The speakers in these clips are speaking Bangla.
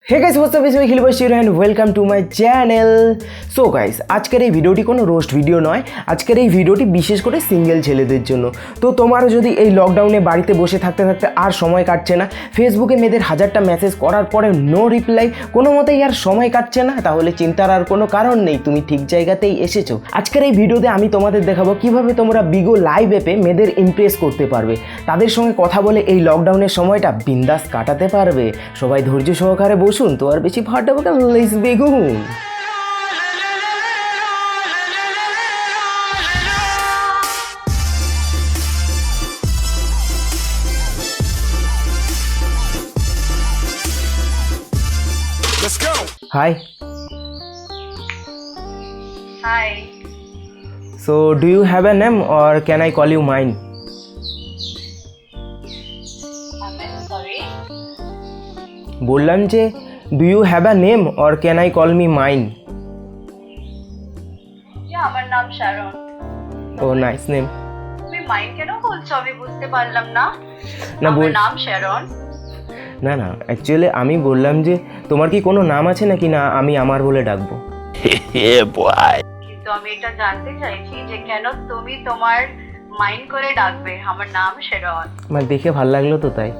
Hey guys, what's up? It's me Khil Bashir and welcome to my channel. So guys, আজকের এই ভিডিওটি কোনো রোস্ট ভিডিও নয়। আজকের এই ভিডিওটি বিশেষ করে সিঙ্গেল ছেলেদের জন্য। তো তোমারও যদি এই লকডাউনে বাড়িতে বসে থাকতে থাকতে আর সময় কাটছে না, ফেসবুকে মেয়েদের হাজারটা মেসেজ করার পরে নো রিপ্লাই, কোনো মতেই আর সময় কাটছে না, তাহলে চিন্তার আর কোনো কারণ নেই, তুমি ঠিক জায়গাতেই এসেছো। আজকের এই ভিডিওতে আমি তোমাদের দেখাবো কিভাবে তোমরা বিগো লাইভ অ্যাপে মেয়েদের ইমপ্রেস করতে পারবে, তাদের সঙ্গে কথা বলে এই লকডাউনের সময়টা বিন্দাস কাটাতে পারবে। সবাই ধৈর্য সহকারে বসুন, তো আর বেশি ফাটাবো না, let's বিগুন। Let's go. Hi. Hi. So, do you have a name or can I call you mine? I'm sorry. বললাম যে do you have a name or can I call me mine? আমার নাম শারন। Oh, nice name. তুমি মাইন্ড কেন বলছো? আমি বুঝতে পারলাম না। না আমার নাম শারন। না অ্যাকচুয়ালি আমি বললাম যে তোমার কি কোনো নাম আছে নাকি না আমি আমার বলে ডাকবো? কিন্তু আমি এটা জানতে চাইছি যে কেন তুমি তোমার মাইন্ড করে ডাকবে? আমার নাম শারন। আমার দেখে ভালো লাগলো তো তাই।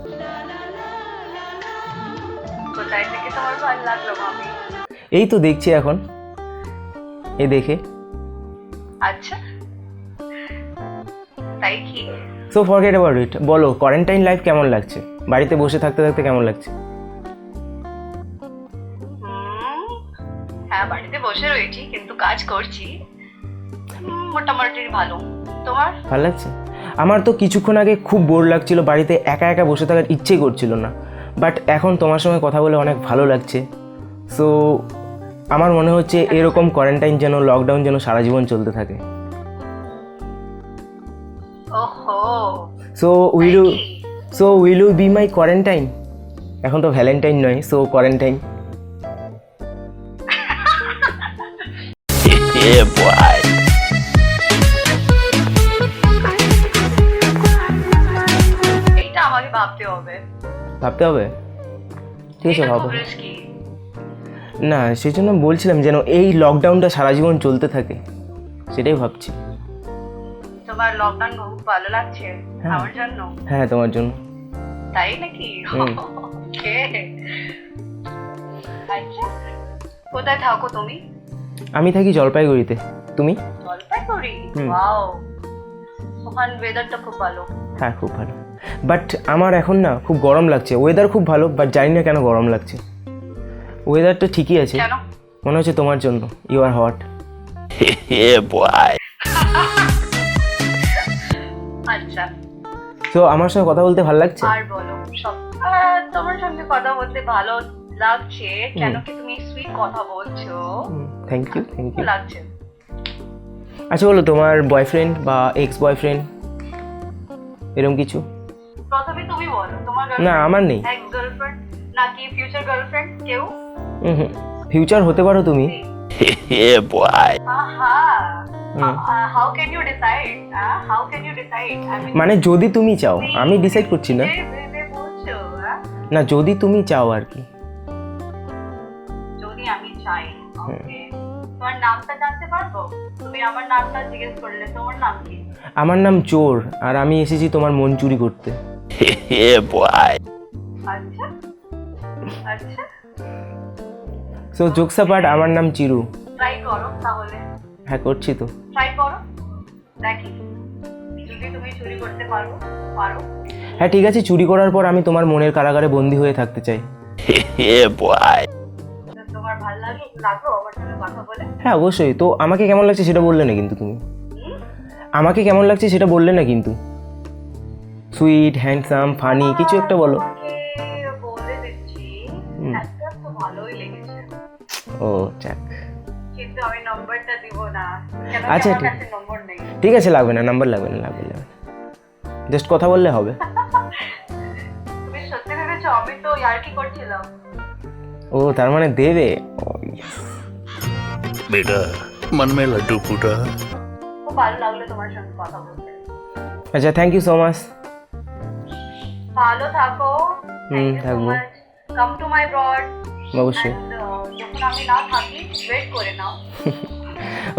কোথায় থেকে তোমার ভালো লাগলো মামি? এই তো দেখছি এখন, এই দেখে। আচ্ছা, তাই কি? So forget about it. বলো, কোয়ারেন্টাইন লাইফ কেমন লাগছে? বাড়িতে বসে থাকতে থাকতে কেমন লাগছে? হ্যাঁ, বাড়িতে বসে রয়েছি কিন্তু কাজ করছি। মোটামুটি ভালো। তোমার ভালো লাগছে? আমার তো কিছুক্ষণ আগে খুব বোর লাগছিল, বাড়িতে একা একা বসে থাকার ইচ্ছে করছিল না, বাট এখন তোমার সঙ্গে কথা বলে অনেক ভালো লাগছে। সো আমার মনে হচ্ছে এরকম কোয়ারেন্টাইন যেন, লকডাউন যেন সারা জীবন চলতে থাকে। ওহো, so will you be my quarantine? এখন তো ভ্যালেন্টাইন নয়, সো কোয়ারেন্টাইন। এইটা আমাকে ভাবতে হবে। ঠিক আছে, এটা ভাবো। খুব risky। না, সেই জন্য বলছিলাম যেন এই লকডাউনটা সারা জীবন চলতে থাকে, সেটাই ভাবছি। তোমার লকডাউন খুব ভালো লাগছে আমার জন্য? হ্যাঁ, তোমার জন্য। তাই নাকি? ওকে। আচ্ছা, কোথায় থাকো তুমি? আমি থাকি জলপাইগুড়িতে। তুমি? জলপাইগুড়ি। ওয়াও, ওখানে ওয়েদারটা খুব ভালো। হ্যাঁ, খুব ভালো, বাট আমার এখন না খুব গরম লাগছে। ওয়েদার খুব ভালো, বাট জানি না কেন গরম লাগছে। ওয়েদারটা ঠিকই আছে, কেন? মনে হচ্ছে তোমার জন্য। You are hot. আচ্ছা, তো আমার সঙ্গে কথা বলতে ভালো লাগছে? আর বলো সব। তোমার সঙ্গে কথা বলতে ভালো লাগছে। কেন কি তুমি সুইট কথা বলছো? Thank you. লাগছে। আচ্ছা বলো, তোমার বয়ফ্রেন্ড বা এক্স বয়ফ্রেন্ড এরকম কিছু? প্রথমে তুমি বলো, তোমার না, আমার নেই। এক্স গার্লফ্রেন্ড নাকি ফিউচার গার্লফ্রেন্ড কেউ? ফিউচার হতে পারো তুমি। How can you decide? How can you decide? I mean, মানে যদি তুমি চাও, আমি ডিসাইড করছি না। বলছো না, যদি তুমি চাও আর কি। যদি আমি চাই। ওকে, তোমার নামটা জানতে পারবো? তুমি আমার নামটা জিজ্ঞেস করলে, তোমার নাম কি? আমার নাম চোর, আর আমি এসেছি তোমার মন চুরি করতে। আচ্ছা আচ্ছা, সো জোকস অ্যাপার্ট, আমার নাম চিরু। ট্রাই করো তাহলে। হ্যাঁ, করছি তো। ট্রাই করো, দেখি যদি তুমি চুরি করতে পারো। হ্যাঁ ঠিক আছে, চুরি করার পর আমি তোমার মনের কারাগারে বন্দি হয়ে থাকতে চাই। তোমার ভালো লাগলো আমার সঙ্গে কথা বলে? হ্যাঁ অবশ্যই। তো আমাকে কেমন লাগছে সেটা বললে না কিন্তু তুমি। আমাকে কেমন লাগছে সেটা বললে না কিন্তু। সুইট, হ্যান্ডসাম, ফানি কিছু একটা বলো। বলে দিচ্ছি, একটা তো ভালোই লেগেছে। ও যাক, কিন্তু আমি নম্বরটা দিব না। কেন? আচ্ছা, আমার কাছে নম্বর নেই। ঠিক আছে, লাগবে না, নাম্বার লাগবে না। জাস্ট কথা বললে হবে। তুমি সত্যি ভেবেছো আমি তো ইয়ার্কি করছিলাম? ও, তার মানে দেবে। बेटा मन में लड्डू फूटा। খুব ভালো লাগলো তোমার সঙ্গে কথা বলতে। আচ্ছা, থ্যাংক ইউ সো মাচ। ভালো থাকো। থাকবো। কাম টু মাই ব্রড অবশ্যই। And, যখন আমি না থাকি ওয়েট করে নাও।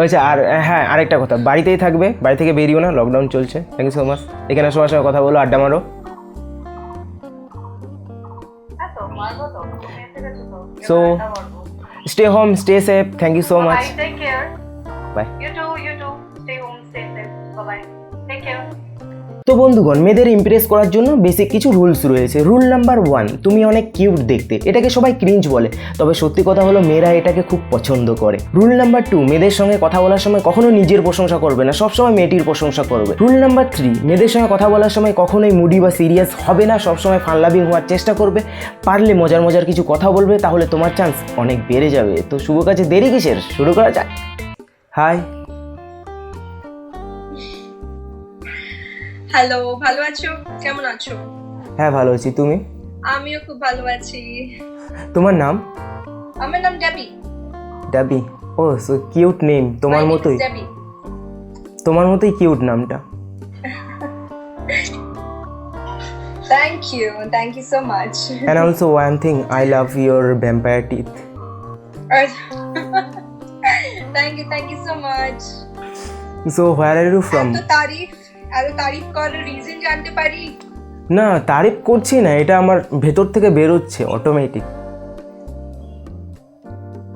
আচ্ছা, আর হ্যাঁ, আরেকটা কথা, বাড়িতেই থাকবে, বাড়ি থেকে বেরিও না, লকডাউন চলছে। Thank you so much. এখানে সবার সঙ্গে কথা বলো, আড্ডা মারো। হ্যাঁ তো মারবো তো, তুমি এসে গেছো তো। So, stay home, stay safe, thank you so much, bye, take care. Bye. You too. Stay home, stay safe. Bye-bye. Take care. তো বন্ধুগণ, মেয়েদের ইমপ্রেস করার জন্য বেসিক কিছু রুলস রয়েছে। রুল নাম্বার 1, তুমি অনেক কিউট দেখতে, এটাকে সবাই ক্রিঞ্জ বলে, তবে সত্যি কথা হলো মেয়েরা এটাকে খুব পছন্দ করে। রুল নাম্বার 2, মেয়েদের সঙ্গে কথা বলার সময় কখনো নিজের প্রশংসা করবে না, সবসময় মেয়েটির প্রশংসা করবে। রুল নাম্বার 3, মেয়েদের সঙ্গে কথা বলার সময় কখনোই মুডি বা সিরিয়াস হবে না, সবসময় ফান লাভিং হওয়ার চেষ্টা করবে, পারলে মজার মজার কিছু কথা বলবে, তাহলে তোমার চান্স অনেক বেড়ে যাবে। তো শুভ কাজে দেরি কিসের, শুরু করা যাক। হাই। হ্যালো, ভালো আছো? কেমন আছো? হ্যাঁ, ভালো আছি, তুমি? আমিও খুব ভালো আছি। তোমার নাম? আমার নাম ড্যাবি। ডাবি? ও, সো কিউট নেম, তোমার মতোই, ড্যাবি। তোমার মতোই কিউট নামটা। Thank you so much. And also one thing, I love your vampire teeth. Thank you so much. So where are you from? এত তারিফ করার রিজন জানতে পারি? না, তারিফ করছি না, এটা আমার ভেতর থেকে বেরোচ্ছে অটোমেটিক।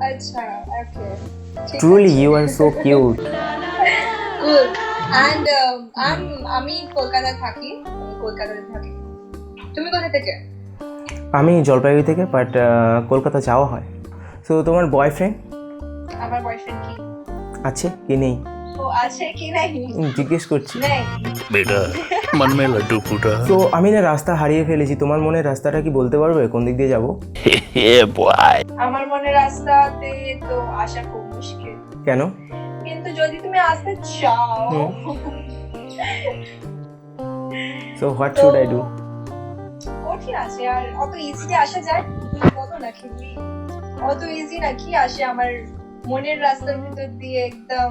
আচ্ছা, okay. Truly you are so cute. Good. And আমি কলকাতায় থাকি। তুমি কোথা থেকে? আমি জলপাইগুড়ি থেকে, বাট কলকাতা যাওয়া হয়। সো তোমার বয়ফ্রেন্ড আমার বয়ফ্রেন্ড কি আছে কি নেই? ও আছে কি নাই জিজ্ঞেস করছি। নেই। बेटा मन में लड्डू फूटा। তো আমি না রাস্তা হারিয়ে ফেলেছি, তোমার মনে রাস্তাটা কি বলতে পারবে, কোন দিক দিয়ে যাবো? আমার মনের রাস্তাতে তো আসা খুব মুশকিল, কেন? কিন্তু যদি তুমি আসতে চাও so what should I do? ও ঠিক আছে। আর অত ইজিলি আসা যায় বলো নাকি? অত ইজি নাকি আসে আমার মনের রাস্তার ভিতর দিয়ে? একদম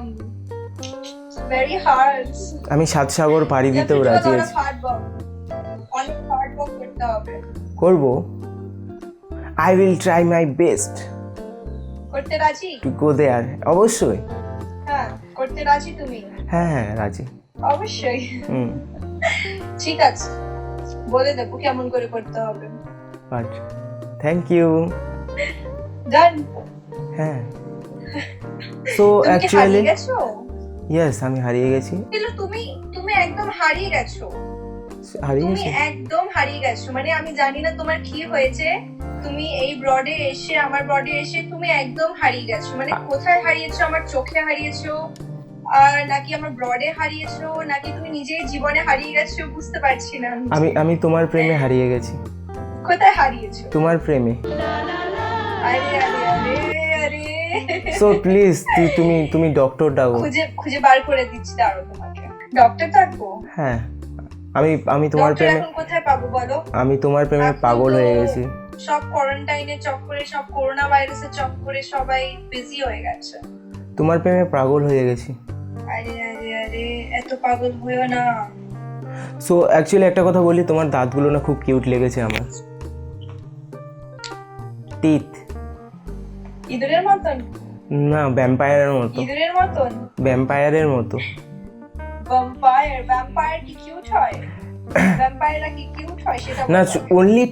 ভেরি হার্ড। আমি 7 সাগর পাড়ি দিতেও রাজি আছি। অনেক হার্ড ওয়ার্ক করতে হবে। করবো, I will try my best করতে রাজি? টু গো দেয়ার। অবশ্যই। হ্যাঁ, করতে রাজি তুমি? হ্যাঁ হ্যাঁ, রাজি। অবশ্যই। হুম, ঠিক আছে, বলে দেবো কেমন করে করতে হবে। But thank you. ডান। হ্যাঁ। সো তুমি কি অ্যাকচুয়ালি হারিয়ে গেছো? ইয়েস, আমি হারিয়ে গেছি। কিন্তু তুমি একদম হারিয়ে গেছো। হারিয়ে তুমি গেছি? একদম হারিয়ে গেছো, মানে আমি জানি না তোমার কি হয়েছে। তুমি এই ব্রডে এসে, আমার ব্রডে এসে তুমি একদম হারিয়ে গেছো। মানে কোথায় হারিয়েছো? আমার চোখে হারিয়েছো, আর নাকি আমার ব্রডে হারিয়েছো, নাকি তুমি নিজেই জীবনে হারিয়ে গেছো? বুঝতে পারছি না। আমি তোমার প্রেমে হারিয়ে গেছি। কোথায় হারিয়েছো? তোমার প্রেমে। আরে আরে আরে আরে। সো প্লিজ তুমি ডক্টর ডাকো। খুঁজে বার করে দিচ্ছি, দাঁড়াও তোমাকে। ডক্টর থাকবো? হ্যাঁ, আমি তোমার ডক্টর প্রেমে, এখন কোথায় পাবো বলো? আমি তোমার প্রেমে এখন পাগল তো হয়ে গেছি। সব কোয়ারেন্টাইনের চক্করে, সব করোনা ভাইরাসের চক্করে সবাই বিজি হয়ে গেছে। তোমার প্রেমে পাগল হয়ে গেছি। আরে আরে আরে, এত পাগল হইও না। সো অ্যাকচুয়ালি একটা কথা বলি, তোমার দাঁতগুলো না খুব কিউট লেগেছে আমার। টিথ। ইঁদুরের মতন? না, ভ্যাম্পায়ারের মতো। ইঁদুরের মতন? ভ্যাম্পায়ারের মতো। ভ্যাম্পায়ার কি কিউট হয়? ভ্যাম্পায়াররা কি কিউট হয় সেটা না, বলো। অনলি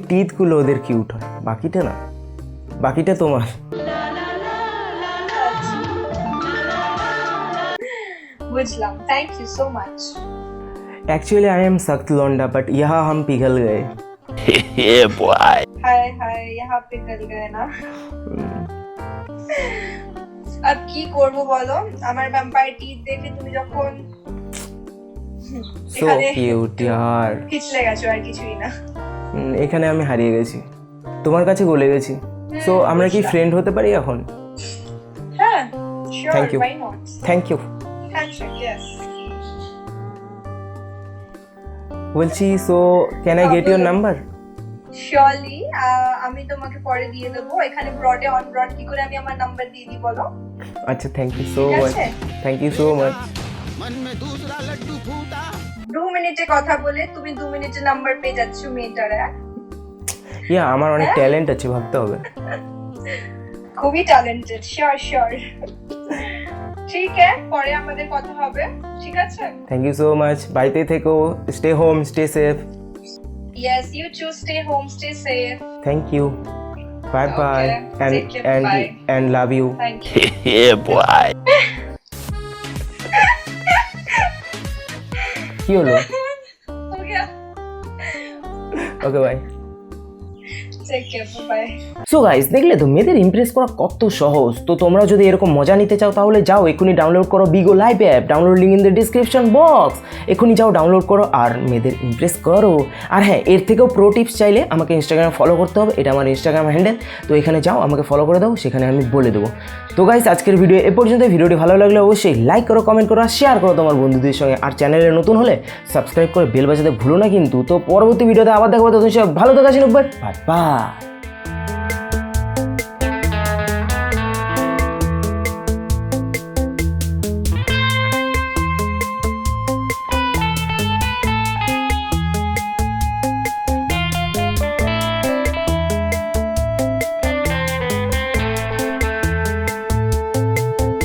টিথগুলো ওদের কিউট হয়, বাকিটা না, বাকিটা তোমার। বুঝলাম, thank you so much. Actually I am सख्त लौंडा, बट यहाँ हम पिघल गए। हाय हाय, यहाँ पे गल गए ना। अब কি করব বলো? আমার ভ্যাম্পায়ার টিথ দেখে তুমি যখন সো কিউট ইয়ার। পিছলে গেছো, আর কিছুই না। এখানে আমি হারিয়ে গেছি, তোমার কাছে গলে গেছি। সো আমরা কি ফ্রেন্ড হতে পারি এখন? হ্যাঁ, sure, Thank you. why not? Thank you. Handshake, yes. বলছি, so can I get your number? Surely, আমি তোমাকে পরে দিয়ে দেবো। এখানে ব্রডে অন ব্রড কি করে আমি আমার নাম্বার দিয়ে দিই বলো? আচ্ছা, থ্যাংক ইউ সো ঠিক মাচ, আছে। Thank you so much. 2 মিনিটে কথা বলে তুমি 2 মিনিটে নাম্বার পেয়ে যাচ্ছ মেয়েটার। ইয়া আমার অনেক ট্যালেন্ট আছে, ভাবতে হবে। খুবই ট্যালেন্টেড, শিওর শিওর। ঠিক আছে, পরে আমাদের কথা হবে, ঠিক আছে? Thank you so much. বাড়িতে থেকো, stay home, stay safe. Yes, you too. Stay home, stay safe. Thank you, bye bye, Okay, take care, bye. and love you. Thank you. Yeah, boy. কি হলো? Okay. Okay bye. Take care, bye. So guys, দেখলে তো মেয়েদের ইমপ্রেস করা কত সহজ। তো তোমরা যদি এরকম মজা নিতে চাও তাহলে যাও এক্ষুনি ডাউনলোড করো bigo live app, download link in the description box. এক্ষুনি যাও ডাউনলোড করো আর মেয়েদের ইমপ্রেস করো। আর হ্যাঁ, এর থেকেও প্রো টিপস চাইলে আমাকে ইনস্টাগ্রামে ফলো করতে হবে, এটা আমার ইনস্টাগ্রাম হ্যান্ডেল। তো এখানে যাও, আমাকে ফলো করে দাও, সেখানে আমি বলে দেবো। তো গাইস, আজকের ভিডিও এ পর্যন্ত। ভিডিওটি ভালো লাগলে অবশ্যই লাইক করো, কমেন্ট করো আর শেয়ার করো তোমার বন্ধুদের সঙ্গে। আর চ্যানেলে নতুন হলে সাবস্ক্রাইব করে বেল বাজাতে ভুলো না কিন্তু। তো পরবর্তী ভিডিওতে আবার দেখাবো, তখন সব ভালো থাকা, বাই বাই।